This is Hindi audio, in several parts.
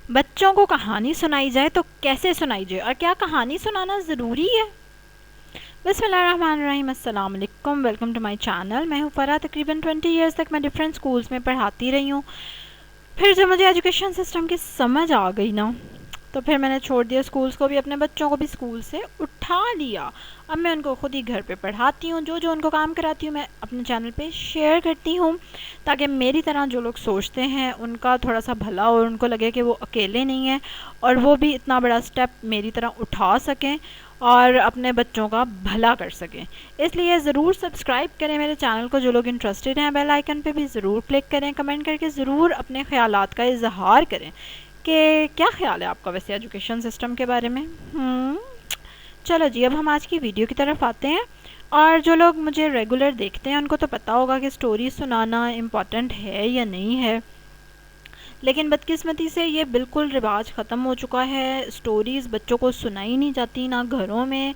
बच्चों को कहानी सुनाई जाए तो कैसे सुनाई जाए, और क्या कहानी सुनाना ज़रूरी है? बिस्मिल्लाहिर्रहमानिर्रहीम, अस्सलाम वालेकुम, वेलकम टू माय चैनल। मैं हूँ फ़रा। तकरीबन 20 ईयर्स तक मैं डिफरेंट स्कूल्स में पढ़ाती रही हूँ। फिर जब मुझे एजुकेशन सिस्टम की समझ आ गई ना, तो फिर मैंने छोड़ दिया स्कूल्स को भी, अपने बच्चों को भी स्कूल से उठा लिया। अब मैं उनको खुद ही घर पे पढ़ाती हूँ। जो जो उनको काम कराती हूँ मैं अपने चैनल पे शेयर करती हूँ, ताकि मेरी तरह जो लोग सोचते हैं उनका थोड़ा सा भला हो, उनको लगे कि वो अकेले नहीं हैं और वो भी इतना बड़ा स्टेप मेरी तरह उठा सकें और अपने बच्चों का भला कर सकें। इसलिए ज़रूर सब्सक्राइब करें मेरे चैनल को जो लोग इंटरेस्टेड हैं। बेल आइकन पे भी ज़रूर क्लिक करें। कमेंट करके ज़रूर अपने ख़यालात का इजहार करें कि क्या ख्याल है आपका वैसे एजुकेशन सिस्टम के बारे में। चलो जी, अब हम आज की वीडियो की तरफ आते हैं। और जो लोग मुझे रेगुलर देखते हैं उनको तो पता होगा कि स्टोरी सुनाना इम्पॉर्टेंट है या नहीं है, लेकिन बदकिस्मती से ये बिल्कुल रिवाज ख़त्म हो चुका है। स्टोरीज़ बच्चों को सुनाई नहीं जाती, ना घरों में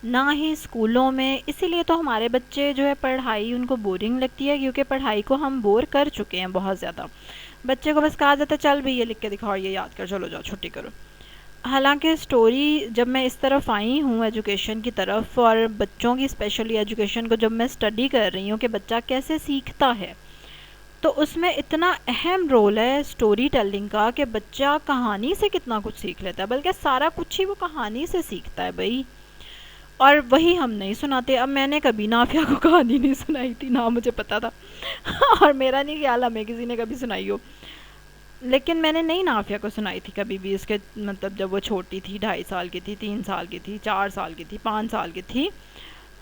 ना ही स्कूलों में। इसीलिए तो हमारे बच्चे जो है पढ़ाई उनको बोरिंग लगती है, क्योंकि पढ़ाई को हम बोर कर चुके हैं बहुत ज़्यादा। बच्चे को बस कहा जाता है चल भी ये लिख के दिखाओ, ये याद कर, चलो जाओ छुट्टी करो। हालांकि स्टोरी जब मैं इस तरफ आई हूँ एजुकेशन की तरफ, और बच्चों की स्पेशली एजुकेशन को जब मैं स्टडी कर रही हूँ कि बच्चा कैसे सीखता है, तो उसमें इतना अहम रोल है स्टोरी टेलिंग का कि बच्चा कहानी से कितना कुछ सीख लेता है, बल्कि सारा कुछ ही वो कहानी से सीखता है भाई। और वही हम नहीं सुनाते। अब मैंने कभी नाफिया को कहानी नहीं सुनाई थी, ना मुझे पता था और मेरा नहीं ख्याल हमें किसी ने कभी सुनाई हो, लेकिन मैंने नहीं नाफिया को सुनाई थी कभी भी। इसके मतलब जब वो छोटी थी, 2.5 साल की थी, 3 साल की थी, 4 साल की थी, 5 साल की थी।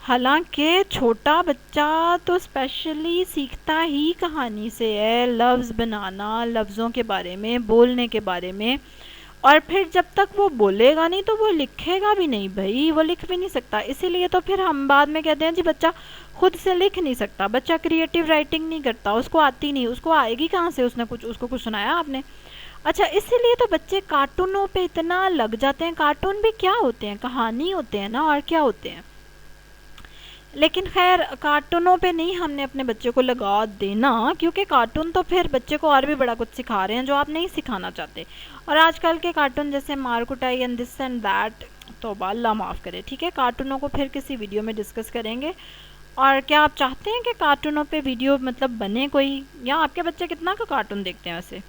हालांकि छोटा बच्चा तो स्पेशली सीखता ही कहानी से है, लफ्ज़ बनाना, लफ्ज़ों के बारे में, बोलने के बारे में। और फिर जब तक वो बोलेगा नहीं तो वो लिखेगा भी नहीं भाई, वो लिख भी नहीं सकता। इसीलिए तो फिर हम बाद में कहते हैं जी बच्चा खुद से लिख नहीं सकता, बच्चा क्रिएटिव राइटिंग नहीं करता, उसको आती नहीं। उसको आएगी कहाँ से? उसको कुछ सुनाया आपने? अच्छा, इसीलिए तो बच्चे कार्टूनों पे इतना लग जाते हैं। कार्टून भी क्या होते हैं? कहानी होते हैं ना, और क्या होते हैं। लेकिन खैर, कार्टूनों पे नहीं हमने अपने बच्चे को लगा देना, क्योंकि कार्टून तो फिर बच्चे को और भी बड़ा कुछ सिखा रहे हैं जो आप नहीं सिखाना चाहते। और आजकल के कार्टून जैसे मारकुटाई एंड दिस एंड दैट, तो अल्लाह माफ़ करे। ठीक है, कार्टूनों को फिर किसी वीडियो में डिस्कस करेंगे। और क्या आप चाहते हैं कि कार्टूनों पे वीडियो मतलब बने कोई, या आपके बच्चे कितना का कार्टून देखते हैं वैसे?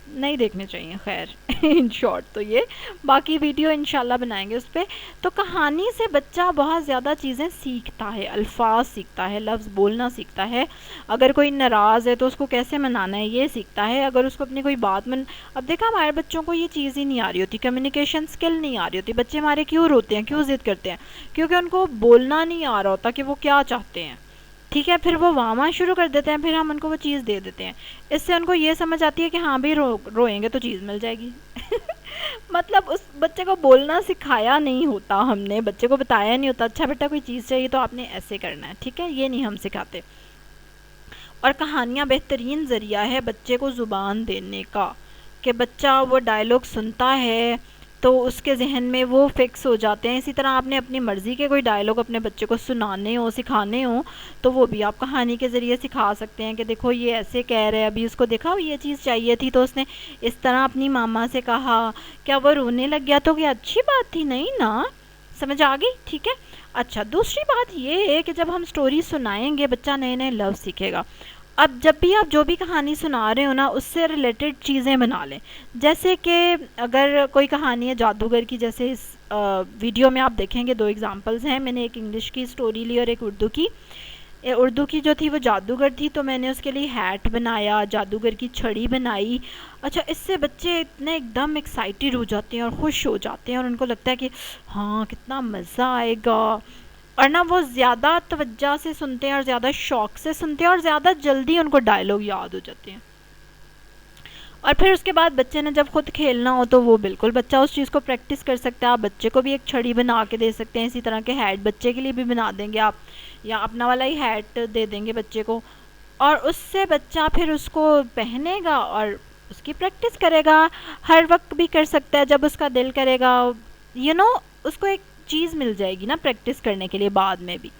नहीं देखने चाहिए खैर इन शॉर्ट तो ये, बाकी वीडियो इंशाल्लाह बनाएंगे उस पर। तो कहानी से बच्चा बहुत ज़्यादा चीज़ें सीखता है, अल्फाज सीखता है, लफ्ज़ बोलना सीखता है। अगर कोई नाराज़ है तो उसको कैसे मनाना है ये सीखता है। अगर उसको अपनी कोई बात अब देखा, हमारे बच्चों को ये चीज़ ही नहीं आ रही होती, कम्युनिकेशन स्किल नहीं आ रही होती। बच्चे हमारे क्यों रोते हैं, क्यों ज़िद करते हैं? क्योंकि उनको बोलना नहीं आ रहा होता कि वो क्या चाहते हैं। ठीक है, फिर वो वाह शुरू कर देते हैं, फिर हम उनको वो चीज़ दे देते हैं। इससे उनको ये समझ आती है कि हाँ भाई रोएंगे तो चीज़ मिल जाएगी मतलब उस बच्चे को बोलना सिखाया नहीं होता हमने, बच्चे को बताया नहीं होता अच्छा बेटा कोई चीज़ चाहिए तो आपने ऐसे करना है, ठीक है, ये नहीं हम सिखाते। और कहानियाँ बेहतरीन ज़रिया है बच्चे को ज़ुबान देने का, कि बच्चा वो डायलॉग सुनता है तो उसके जहन में वो फिक्स हो जाते हैं। इसी तरह आपने अपनी मर्ज़ी के कोई डायलॉग अपने बच्चे को सुनाने हो, सिखाने हो, तो वो भी आप कहानी के ज़रिए सिखा सकते हैं कि देखो ये ऐसे कह रहे हैं, अभी उसको देखा ये चीज़ चाहिए थी तो उसने इस तरह अपनी मामा से कहा, क्या वो रोने लग गया तो क्या अच्छी बात थी? नहीं ना, समझ आ गई? ठीक है। अच्छा, दूसरी बात ये है कि जब हम स्टोरी सुनाएंगे बच्चा नए नए लफ्ज़ सीखेगा। अब जब भी आप जो भी कहानी सुना रहे हो ना, उससे रिलेटेड चीज़ें बना लें। जैसे कि अगर कोई कहानी है जादूगर की, जैसे इस वीडियो में आप देखेंगे 2 एग्जांपल्स हैं। मैंने एक इंग्लिश की स्टोरी ली और एक उर्दू की। उर्दू की जो थी वो जादूगर थी, तो मैंने उसके लिए हैट बनाया, जादूगर की छड़ी बनाई। अच्छा, इससे बच्चे इतने एकदम एक्साइटेड हो जाते हैं और खुश हो जाते हैं और उनको लगता है कि हाँ कितना मज़ा आएगा। और ना वो ज़्यादा तवज्जो से सुनते हैं और ज़्यादा शौक़ से सुनते हैं और ज़्यादा जल्दी उनको डायलॉग याद हो जाते हैं। और फिर उसके बाद बच्चे ने जब खुद खेलना हो तो वो बिल्कुल बच्चा उस चीज़ को प्रैक्टिस कर सकता है। आप बच्चे को भी एक छड़ी बना के दे सकते हैं, इसी तरह के हैट बच्चे के लिए भी बना देंगे आप, या अपना वाला ही हैट दे देंगे बच्चे को, और उससे बच्चा फिर उसको पहनेगा और उसकी प्रैक्टिस करेगा। हर वक्त भी कर सकता है, जब उसका दिल करेगा। उसको एक चीज़ मिल जाएगी ना प्रैक्टिस करने के लिए, बाद में भी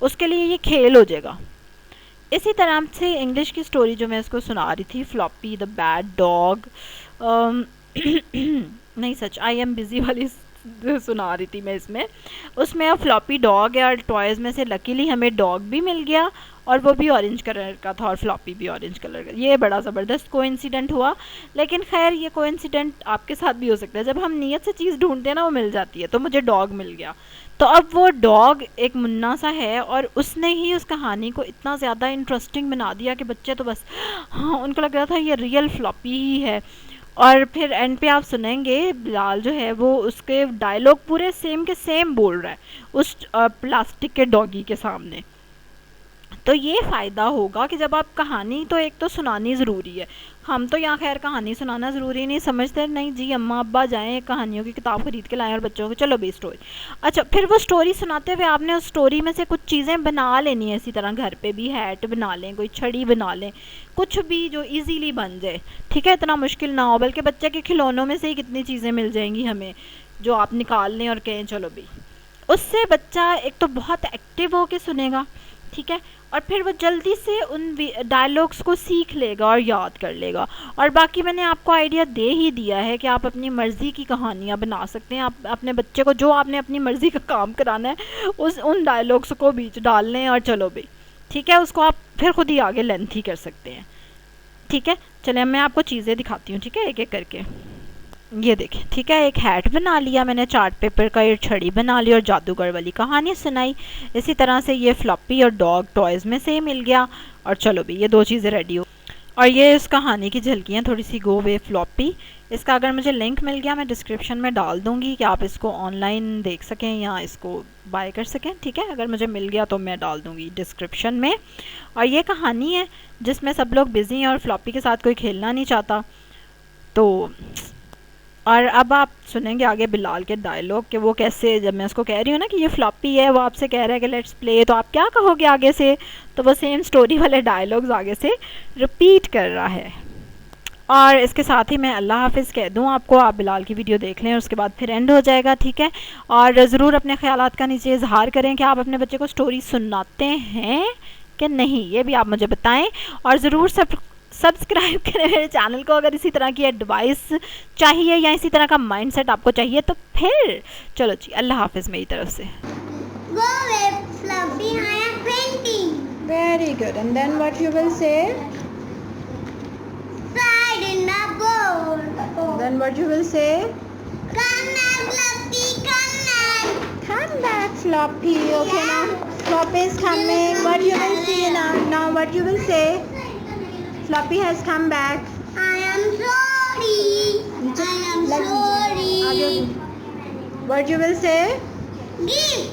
उसके लिए ये खेल हो जाएगा। इसी तरह से इंग्लिश की स्टोरी जो मैं इसको सुना रही थी, फ्लॉपी द बैड डॉग, नहीं सच, आई एम बिजी वाली सुना रही थी मैं इसमें। उसमें फ्लॉपी डॉग है और टॉयज़ में से लकीली हमें डॉग भी मिल गया और वो भी ऑरेंज कलर का था और फ्लॉपी भी ऑरेंज कलर का। ये बड़ा ज़बरदस्त कोइंसिडेंट हुआ। लेकिन खैर ये कोइंसिडेंट आपके साथ भी हो सकता है, जब हम नियत से चीज़ ढूंढते हैं ना वो मिल जाती है। तो मुझे डॉग मिल गया। तो अब वो डॉग एक मुन्ना सा है और उसने ही उस कहानी को इतना ज़्यादा इंटरेस्टिंग बना दिया कि बच्चे तो बस हाँ, उनको लग रहा था ये रियल फ्लॉपी ही है। और फिर एंड पे आप सुनेंगे बिलाल जो है वो उसके डायलॉग पूरे सेम के सेम बोल रहा है उस प्लास्टिक के डॉगी के सामने। तो ये फ़ायदा होगा कि जब आप कहानी तो एक तो सुनानी ज़रूरी है। हम तो यहाँ खैर कहानी सुनाना ज़रूरी नहीं समझते, नहीं जी अम्मा अब्बा जाएँ कहानियों की किताब खरीद के लाएँ और बच्चों को चलो बे स्टोरी। अच्छा, फिर वो स्टोरी सुनाते हुए आपने उस स्टोरी में से कुछ चीज़ें बना लेनी है। इसी तरह घर पे भी हैट बना लें, कोई छड़ी बना लें, कुछ भी जो इजीली बन जाए। ठीक है, इतना मुश्किल ना हो, बल्कि बच्चे के खिलौनों में से ही कितनी चीज़ें मिल जाएंगी हमें जो आप निकाल लें और कहें चलो भी। उससे बच्चा एक तो बहुत एक्टिव होके सुनेगा, ठीक है, और फिर वो जल्दी से उन डायलॉग्स को सीख लेगा और याद कर लेगा। और बाकी मैंने आपको आइडिया दे ही दिया है कि आप अपनी मर्ज़ी की कहानियाँ बना सकते हैं। आप अपने बच्चे को जो आपने अपनी मर्ज़ी का काम कराना है उन डायलॉग्स को बीच डाल लें और चलो भाई, ठीक है, उसको आप फिर खुद ही आगे लेंथी कर सकते हैं। ठीक है, चलिए मैं आपको चीज़ें दिखाती हूँ, ठीक है, एक एक करके। ये देखें, ठीक है, एक हैट बना लिया मैंने, चार्ट पेपर का ये छड़ी बना ली और जादूगर वाली कहानी सुनाई। इसी तरह से ये फ्लॉपी और डॉग टॉयज़ में से ही मिल गया और चलो भी ये दो चीज़ें रेडी हो। और ये इस कहानी की झलकियाँ थोड़ी सी गो वे फ्लॉपी। इसका अगर मुझे लिंक मिल गया मैं डिस्क्रिप्शन में डाल दूँगी कि आप इसको ऑनलाइन देख सकें या इसको बाय कर सकें। ठीक है, अगर मुझे मिल गया तो मैं डाल दूँगी डिस्क्रिप्शन में। और ये कहानी है जिसमें सब लोग बिज़ी हैं और फ्लॉपी के साथ कोई खेलना नहीं चाहता। तो और अब आप सुनेंगे आगे बिलाल के डायलॉग कि वो कैसे, जब मैं उसको कह रही हूँ ना कि ये फ्लॉपी है, वो आपसे कह रहा है कि लेट्स प्ले, तो आप क्या कहोगे आगे से। तो वो सेम स्टोरी वाले डायलॉग्स आगे से रिपीट कर रहा है। और इसके साथ ही मैं अल्लाह हाफिज़ कह दूँ आपको, आप बिलाल की वीडियो देख लें और उसके बाद फिर एंड हो जाएगा। ठीक है, और ज़रूर अपने ख्यालात का नीचे इजहार करें कि आप अपने बच्चे को स्टोरी सुनाते हैं कि नहीं, ये भी आप मुझे बताएं। और ज़रूर सब्सक्राइब करें मेरे चैनल को अगर इसी तरह की एडवाइस चाहिए या इसी तरह का माइंडसेट आपको चाहिए। तो फिर चलो जी, अल्लाह हाफिज़ मेरी तरफ से। Very good, and then what you will say? Slide in the bowl. Then what you will say? Come back, Fluffy, come back. Come back, Floppy. Okay, now Floppy is coming. What you will see now? Now what you will say? Floppy has come back. I am sorry. I am sorry. What you will say? Give.